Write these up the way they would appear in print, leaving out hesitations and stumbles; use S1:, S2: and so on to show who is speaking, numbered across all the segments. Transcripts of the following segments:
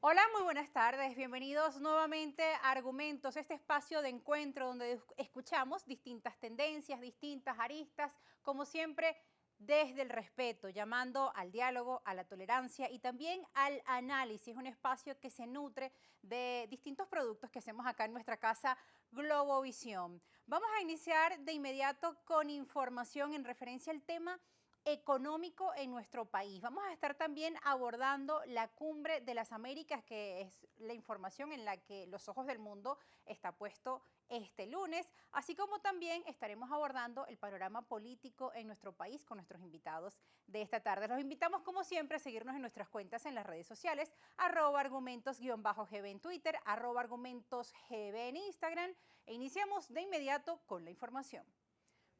S1: Hola, muy buenas tardes. Bienvenidos nuevamente a Argumentos, este espacio de encuentro donde escuchamos distintas tendencias, distintas aristas, como siempre desde el respeto, llamando al diálogo, a la tolerancia y también al análisis. Un espacio que se nutre de distintos productos que hacemos acá en nuestra casa Globovisión. Vamos a iniciar de inmediato con información en referencia al tema económico en nuestro país. Vamos a estar también abordando la Cumbre de las Américas, que es la información en la que los ojos del mundo está puesto este lunes, así como también estaremos abordando el panorama político en nuestro país con nuestros invitados de esta tarde. Los invitamos, como siempre, a seguirnos en nuestras cuentas en las redes sociales, @argumentos_gb en Twitter, @argumentosgb en Instagram, e iniciamos de inmediato con la información.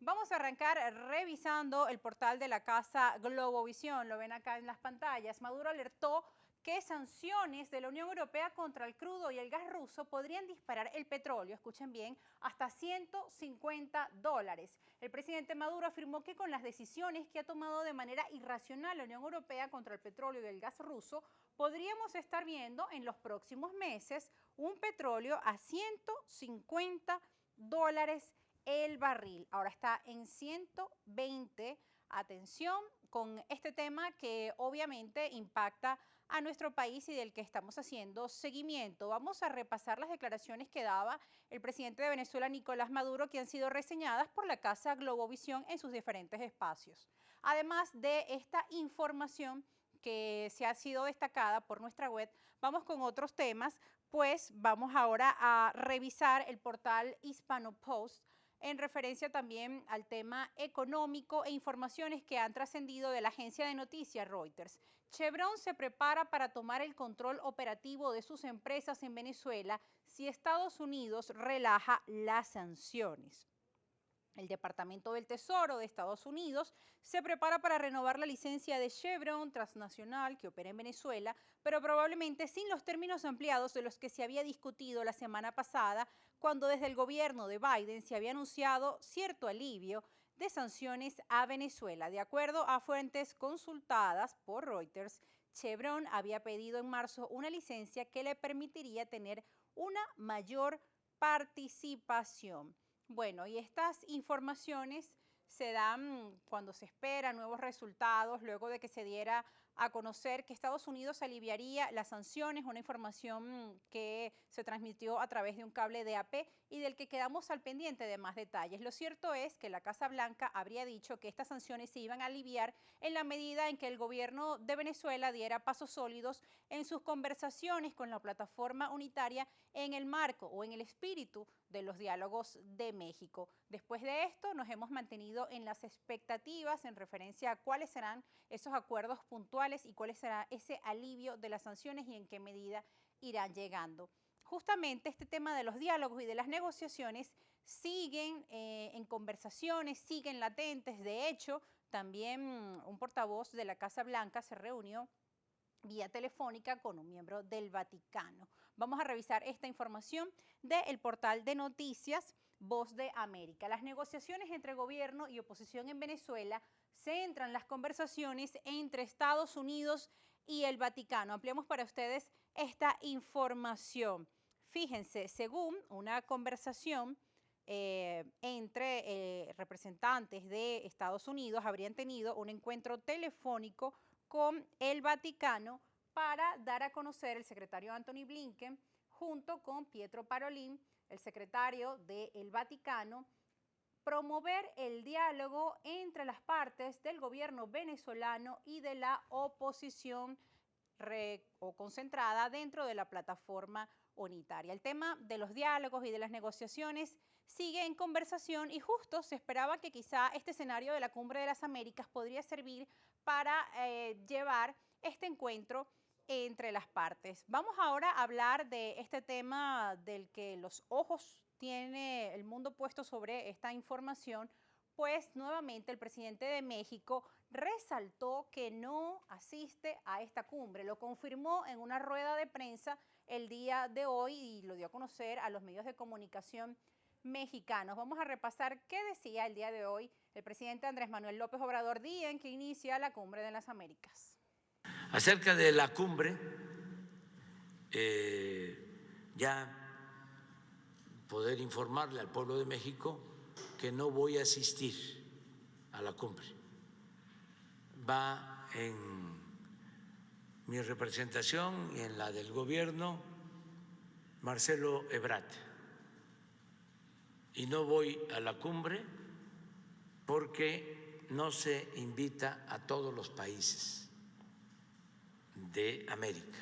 S1: Vamos a arrancar revisando el portal de la casa Globovisión. Lo ven acá en las pantallas. Maduro alertó que sanciones de la Unión Europea contra el crudo y el gas ruso podrían disparar el petróleo, escuchen bien, hasta $150. El presidente Maduro afirmó que con las decisiones que ha tomado de manera irracional la Unión Europea contra el petróleo y el gas ruso, podríamos estar viendo en los próximos meses un petróleo a $150 el barril. Ahora está en 120. Atención con este tema que obviamente impacta a nuestro país y del que estamos haciendo seguimiento. Vamos a repasar las declaraciones que daba el presidente de Venezuela, Nicolás Maduro, que han sido reseñadas por la casa Globovisión en sus diferentes espacios. Además de esta información que se ha sido destacada por nuestra web, vamos con otros temas, pues vamos ahora a revisar el portal Hispano Post en referencia también al tema económico e informaciones que han trascendido de la agencia de noticias Reuters. Chevron se prepara para tomar el control operativo de sus empresas en Venezuela si Estados Unidos relaja las sanciones. El Departamento del Tesoro de Estados Unidos se prepara para renovar la licencia de Chevron transnacional que opera en Venezuela, pero probablemente sin los términos ampliados de los que se había discutido la semana pasada, cuando desde el gobierno de Biden se había anunciado cierto alivio de sanciones a Venezuela. De acuerdo a fuentes consultadas por Reuters, Chevron había pedido en marzo una licencia que le permitiría tener una mayor participación. Bueno, y estas informaciones se dan cuando se esperan nuevos resultados, luego de que se diera a conocer que Estados Unidos aliviaría las sanciones, una información que se transmitió a través de un cable de AP y del que quedamos al pendiente de más detalles. Lo cierto es que la Casa Blanca habría dicho que estas sanciones se iban a aliviar en la medida en que el gobierno de Venezuela diera pasos sólidos en sus conversaciones con la plataforma unitaria en el marco o en el espíritu de los diálogos de México. Después de esto, nos hemos mantenido en las expectativas en referencia a cuáles serán esos acuerdos puntuales y cuál será ese alivio de las sanciones y en qué medida irán llegando. Justamente este tema de los diálogos y de las negociaciones siguen en conversaciones, siguen latentes. De hecho, también un portavoz de la Casa Blanca se reunió vía telefónica con un miembro del Vaticano. Vamos a revisar esta información del portal de noticias Voz de América. Las negociaciones entre gobierno y oposición en Venezuela centran las conversaciones entre Estados Unidos y el Vaticano. Ampliamos para ustedes esta información. Fíjense, según una conversación entre representantes de Estados Unidos, habrían tenido un encuentro telefónico con el Vaticano para dar a conocer el secretario Anthony Blinken junto con Pietro Parolin, el secretario del Vaticano, promover el diálogo entre las partes del gobierno venezolano y de la oposición concentrada dentro de la plataforma unitaria. El tema de los diálogos y de las negociaciones sigue en conversación y justo se esperaba que quizá este escenario de la Cumbre de las Américas podría servir para llevar este encuentro entre las partes. Vamos ahora a hablar de este tema del que los ojos tiene el mundo puesto sobre esta información, pues nuevamente el presidente de México resaltó que no asiste a esta cumbre. Lo confirmó en una rueda de prensa el día de hoy y lo dio a conocer a los medios de comunicación mexicanos. Vamos a repasar qué decía el día de hoy el presidente Andrés Manuel López Obrador, día en que inicia la Cumbre de las Américas.
S2: Acerca de la cumbre, ya poder informarle al pueblo de México que no voy a asistir a la cumbre. Va en mi representación y en la del gobierno Marcelo Ebrard. Y no voy a la cumbre porque no se invita a todos los países de América.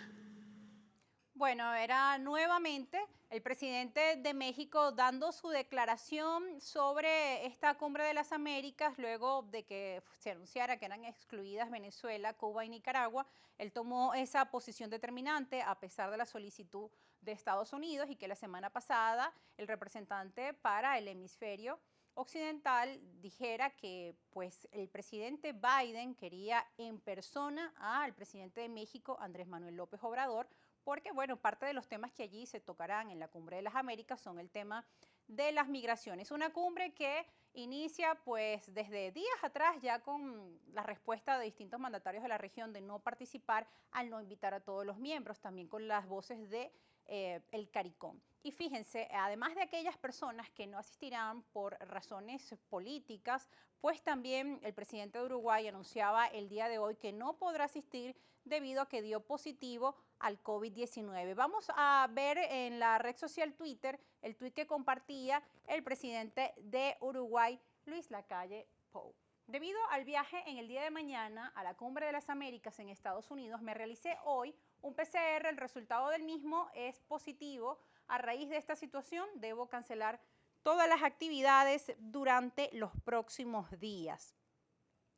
S1: Bueno, era nuevamente el presidente de México dando su declaración sobre esta cumbre de las Américas luego de que se anunciara que eran excluidas Venezuela, Cuba y Nicaragua. Él tomó esa posición determinante a pesar de la solicitud de Estados Unidos y que la semana pasada el representante para el hemisferio occidental dijera que pues el presidente Biden quería en persona al presidente de México, Andrés Manuel López Obrador, porque bueno, parte de los temas que allí se tocarán en la Cumbre de las Américas son el tema de las migraciones. Una cumbre que inicia pues desde días atrás ya con la respuesta de distintos mandatarios de la región de no participar al no invitar a todos los miembros, también con las voces de el CARICOM. Y fíjense, además de aquellas personas que no asistirán por razones políticas, pues también el presidente de Uruguay anunciaba el día de hoy que no podrá asistir debido a que dio positivo al COVID-19. Vamos a ver en la red social Twitter el tuit que compartía el presidente de Uruguay, Luis Lacalle Pou. Debido al viaje en el día de mañana a la Cumbre de las Américas en Estados Unidos, me realicé hoy un PCR, el resultado del mismo es positivo. A raíz de esta situación, debo cancelar todas las actividades durante los próximos días.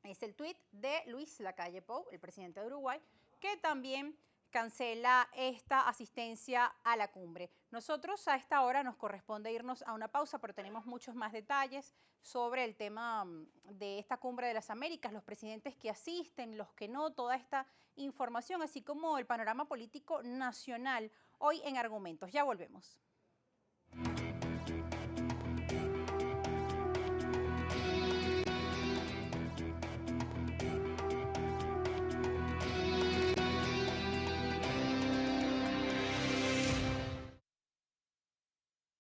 S1: Es el tuit de Luis Lacalle Pou, el presidente de Uruguay, que también cancela esta asistencia a la cumbre. Nosotros a esta hora nos corresponde irnos a una pausa, pero tenemos muchos más detalles sobre el tema de esta cumbre de las Américas, los presidentes que asisten, los que no, toda esta información, así como el panorama político nacional hoy en Argumentos. Ya volvemos.